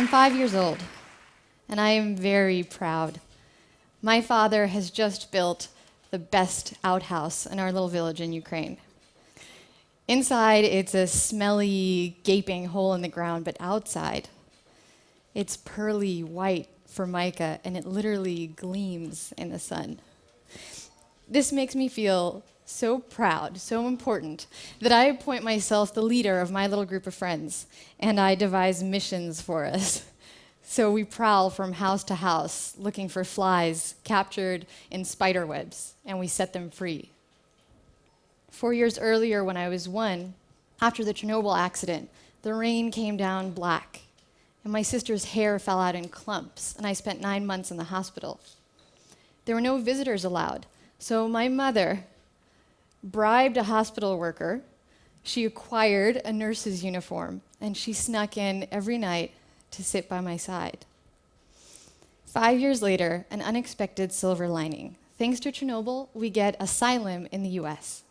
I'm 5 years old, and I am very proud. My father has just built the best outhouse in our little village in Ukraine. Inside, it's a smelly, gaping hole in the ground, but outside, it's pearly white formica, and it literally gleams in the sun. This makes me feel so proud, so important, that I appoint myself the leader of my little group of friends, and I devise missions for us. So we prowl from house to house, looking for flies captured in spider webs, and we set them free. 4 years earlier, when I was 1, after the Chernobyl accident, the rain came down black, and my sister's hair fell out in clumps, and I spent 9 months in the hospital. There were no visitors allowed, so my mother bribed a hospital worker, she acquired a nurse's uniform, and she snuck in every night to sit by my side. 5 years later, an unexpected silver lining. Thanks to Chernobyl, we get asylum in the US.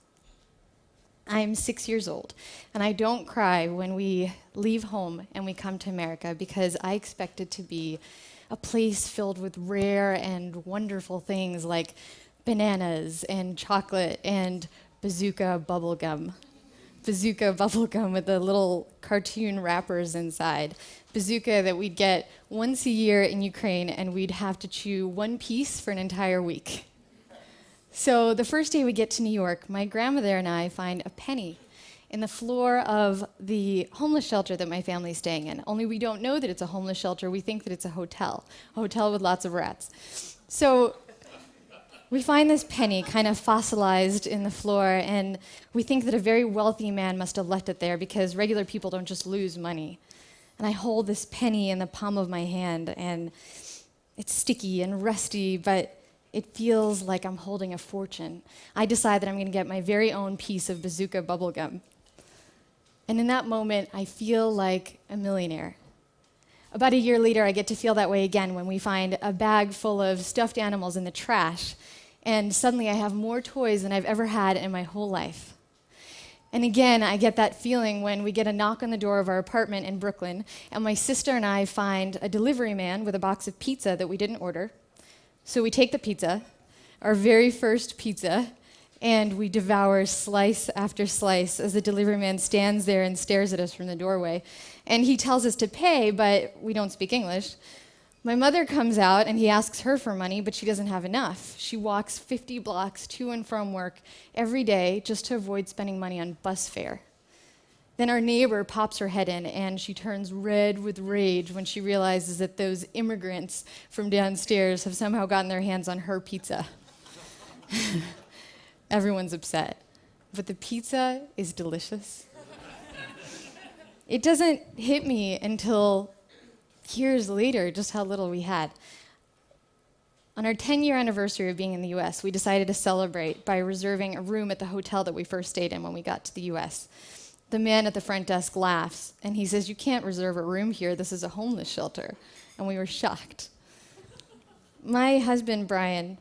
I'm 6 years old, and I don't cry when we leave home and we come to America because I expect it to be a place filled with rare and wonderful things like bananas and chocolate and bazooka bubblegum. Bazooka bubblegum with the little cartoon wrappers inside. Bazooka that we'd get once a year in Ukraine, and we'd have to chew one piece for an entire week. So the first day we get to New York, my grandmother and I find a penny in the floor of the homeless shelter that my family's staying in. Only we don't know that it's a homeless shelter. We think that it's a hotel with lots of rats. So we find this penny kind of fossilized in the floor, and we think that a very wealthy man must have left it there because regular people don't just lose money. And I hold this penny in the palm of my hand, and it's sticky and rusty, but it feels like I'm holding a fortune. I decide that I'm going to get my very own piece of bazooka bubblegum. And in that moment, I feel like a millionaire. About a year later, I get to feel that way again when we find a bag full of stuffed animals in the trash, and suddenly I have more toys than I've ever had in my whole life. And again, I get that feeling when we get a knock on the door of our apartment in Brooklyn, and my sister and I find a delivery man with a box of pizza that we didn't order. So we take the pizza, our very first pizza, and we devour slice after slice as the delivery man stands there and stares at us from the doorway. And he tells us to pay, but we don't speak English. My mother comes out, and he asks her for money, but she doesn't have enough. She walks 50 blocks to and from work every day just to avoid spending money on bus fare. Then our neighbor pops her head in, and she turns red with rage when she realizes that those immigrants from downstairs have somehow gotten their hands on her pizza. Everyone's upset, but the pizza is delicious. It doesn't hit me until years later just how little we had. On our 10-year anniversary of being in the US, we decided to celebrate by reserving a room at the hotel that we first stayed in when we got to the US. The man at the front desk laughs, and he says, "You can't reserve a room here. This is a homeless shelter." And we were shocked. My husband, Brian,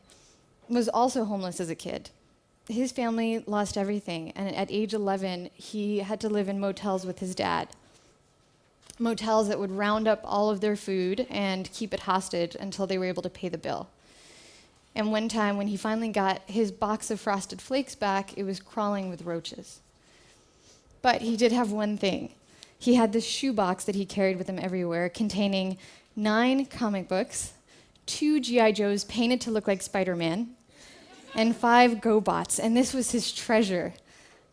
was also homeless as a kid. His family lost everything, and at age 11, he had to live in motels with his dad. Motels that would round up all of their food and keep it hostage until they were able to pay the bill. And one time, when he finally got his box of Frosted Flakes back, it was crawling with roaches. But he did have one thing. He had this shoebox that he carried with him everywhere, containing 9 comic books, 2 G.I. Joes painted to look like Spider-Man, and 5 GoBots, and this was his treasure.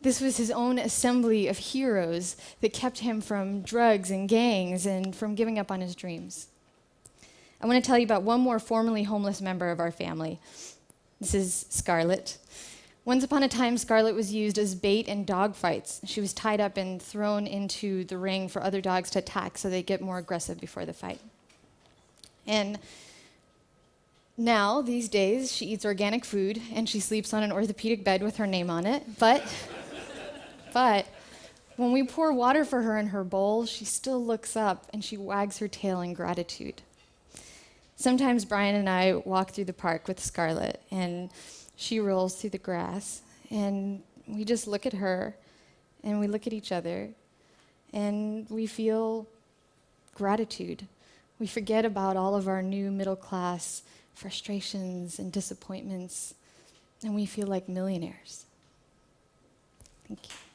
This was his own assembly of heroes that kept him from drugs and gangs and from giving up on his dreams. I want to tell you about one more formerly homeless member of our family. This is Scarlett. Once upon a time, Scarlett was used as bait in dog fights. She was tied up and thrown into the ring for other dogs to attack so they get more aggressive before the fight. And now, these days, she eats organic food and she sleeps on an orthopedic bed with her name on it. But when we pour water for her in her bowl, she still looks up and she wags her tail in gratitude. Sometimes Brian and I walk through the park with Scarlett, and she rolls through the grass, and we just look at her, and we look at each other, and we feel gratitude We forget about all of our new middle class frustrations and disappointments, and we feel like millionaires. Thank you.